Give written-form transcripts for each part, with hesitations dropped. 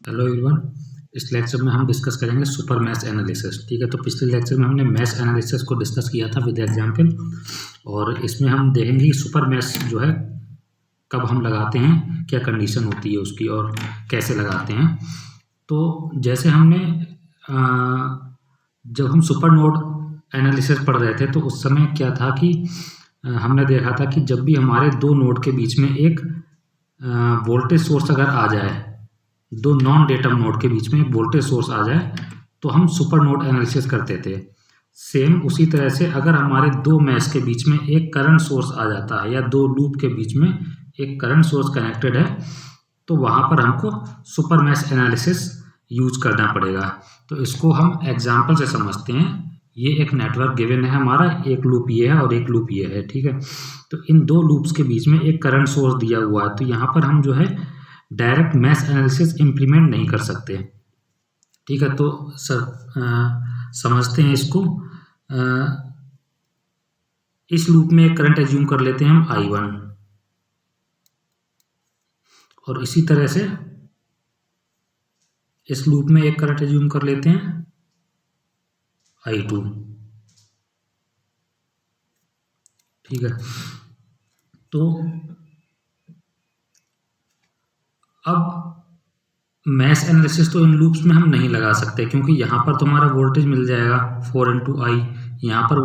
Hello everyone, इस lecture में हम डिस्कस करेंगे सुपर मैश एनालिसिस। ठीक है, तो पिछले लेक्चर में हमने मैश एनालिसिस को डिस्कस किया था विद एग्जाम्पल, और इसमें हम देखेंगे सुपर मैश जो है कब हम लगाते हैं, क्या कंडीशन होती है उसकी और कैसे लगाते हैं। तो जैसे हमने जब हम सुपर नोड एनालिसिस पढ़ रहे थे तो उस समय क्या था कि हमने देखा था कि जब भी हमारे दो नोड के बीच में एक वोल्टेज सोर्स अगर आ जाए, दो नॉन डेटम नोड के बीच में वोल्टेज सोर्स आ जाए तो हम सुपर नोड एनालिसिस करते थे। सेम उसी तरह से अगर हमारे दो मैश के बीच में एक करंट सोर्स आ जाता है या दो लूप के बीच में एक करंट सोर्स कनेक्टेड है तो वहाँ पर हमको सुपर मैश एनालिसिस यूज करना पड़ेगा। तो इसको हम एग्जाम्पल से समझते हैं। ये एक नेटवर्क गिवन है हमारा, एक लूप ये है और एक लूप ये है। ठीक है, तो इन दो लूप्स के बीच में एक करंट सोर्स दिया हुआ है, तो यहाँ पर हम जो है डायरेक्ट मैश एनालिसिस इम्प्लीमेंट नहीं कर सकते। ठीक है, तो समझते हैं इसको। इस लूप में एक करंट एज्यूम कर लेते हैं हम I1, और इसी तरह से इस लूप में एक करंट एज्यूम कर लेते हैं I2। ठीक है, तो अब मैश एनालिसिस तो इन लूप्स में हम नहीं लगा सकते क्योंकि यहाँ पर तुम्हारा वोल्टेज मिल जाएगा 4 × I। यहाँ पर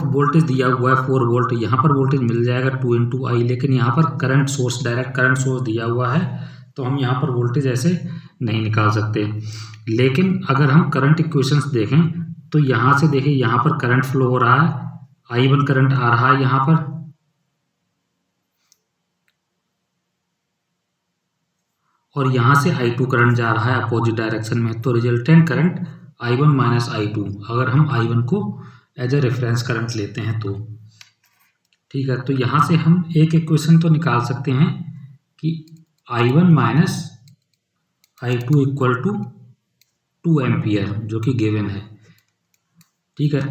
वोल्टेज दिया हुआ है 4 वोल्ट, यहाँ पर वोल्टेज मिल जाएगा 2 × I, लेकिन यहाँ पर current source, direct current source दिया हुआ है तो हम यहाँ पर वोल्टेज ऐसे नहीं निकाल सकते। लेकिन अगर हम करंट इक्वेशंस देखें तो यहाँ से देखिए, यहाँ पर करंट फ्लो हो रहा है, I1 करंट आ रहा है यहाँ पर, और यहाँ से I2 करंट जा रहा है अपोजिट डायरेक्शन में। तो रिजल्टेंट करंट I1 - I2, अगर हम I1 को एज ए रेफरेंस करंट लेते हैं तो। ठीक है, तो यहाँ से हम एक इक्वेशन तो निकाल सकते हैं कि I1 - I2 = 2 एम्पियर, जो कि गिवन है। ठीक है,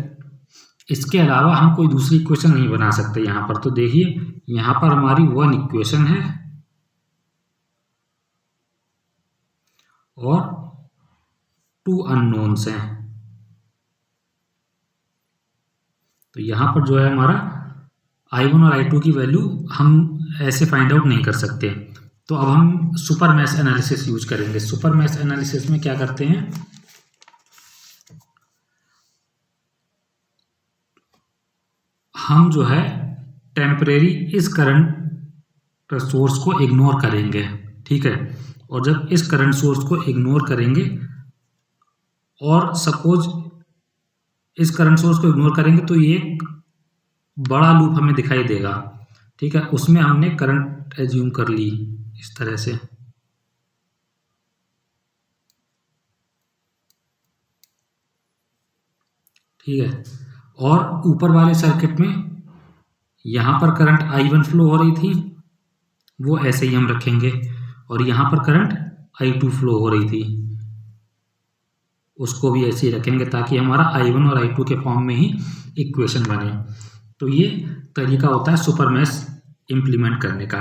इसके अलावा हम कोई दूसरी इक्वेशन नहीं बना सकते यहाँ पर। तो देखिए, यहाँ पर हमारी 1 इक्वेशन है और 2 अननोन्स हैं। तो यहाँ पर जो है हमारा I1 और I2 की वैल्यू हम ऐसे फाइंड आउट नहीं कर सकते। तो अब हम सुपर मैश एनालिसिस यूज करेंगे। सुपर मैश एनालिसिस में क्या करते हैं, हम जो है टेम्परेरी इस करंट सोर्स को इग्नोर करेंगे। ठीक है, और जब इस करंट सोर्स को इग्नोर करेंगे और सपोज इस करंट सोर्स को इग्नोर करेंगे तो ये एक बड़ा लूप हमें दिखाई देगा। ठीक है, उसमें हमने करंट एज्यूम कर ली इस तरह से। ठीक है, और ऊपर वाले सर्किट में यहाँ पर करंट I1 फ्लो हो रही थी, वो ऐसे ही हम रखेंगे, और यहाँ पर करंट I2 फ्लो हो रही थी, उसको भी ऐसे ही रखेंगे ताकि हमारा I1 और I2 के फॉर्म में ही इक्वेशन बने। तो ये तरीका होता है सुपर मैश इम्प्लीमेंट करने का।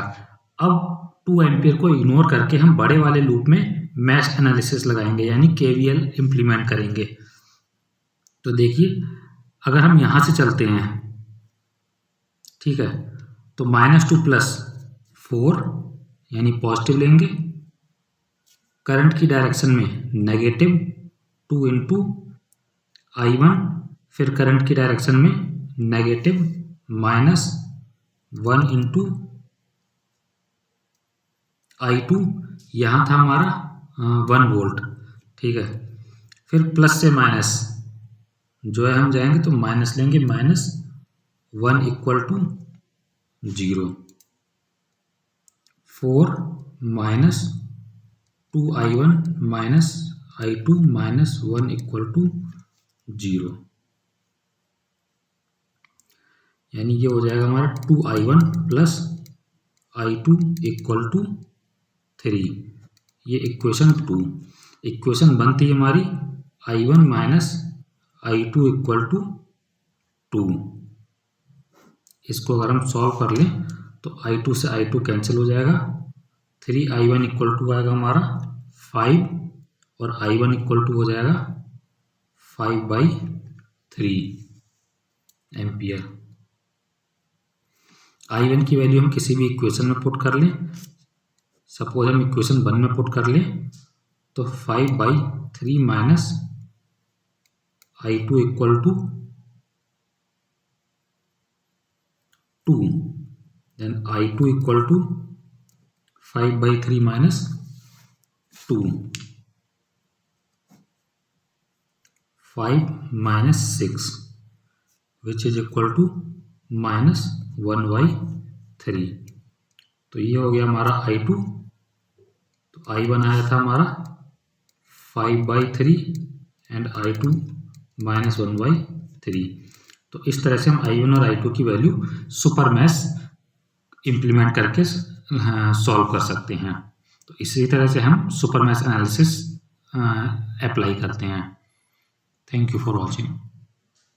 अब 2 एम्पियर को इग्नोर करके हम बड़े वाले लूप में मैश एनालिसिस लगाएंगे, यानी KVL इम्प्लीमेंट करेंगे। तो देखिए, अगर हम यहाँ से चलते हैं, ठीक है, तो -2 + 4 यानी पॉजिटिव लेंगे, करंट की डायरेक्शन में -2 × I1, फिर करंट की डायरेक्शन में -1 × I2, यहाँ था हमारा 1 वोल्ट। ठीक है, फिर प्लस से माइनस जो है हम जाएंगे तो माइनस लेंगे, -1 = 0, 4 - 2I1 - I2 -1 = 0, यानी ये हो जाएगा हमारा 2I1 + I2 = 3। ये इक्वेशन 2। इक्वेशन बनती है हमारी I1 - I2 = 2। इसको अगर हम सॉल्व कर लें तो I2 से I2 कैंसिल हो जाएगा, 3i1 इक्वल टू आएगा हमारा 5 और i1 इक्वल टू हो जाएगा 5/3 एम्पियर। i1 की वैल्यू हम किसी भी इक्वेशन में पुट कर लें। सपोज हम इक्वेशन 1 में पुट कर लें तो 5/3 minus i2 equal to 2, then i2 equal to 5/3 minus 2, 5 minus 6 which is equal to -1/3। तो ये हो गया हमारा i2। तो i1 आया था हमारा 5/3 एंड i2 -1/3। तो इस तरह से हम i1 और i2 की वैल्यू सुपर मैश इम्प्लीमेंट करके सॉल्व कर सकते हैं। तो इसी तरह से हम सुपर मैश एनालिसिस अप्लाई करते हैं। Thank you for watching.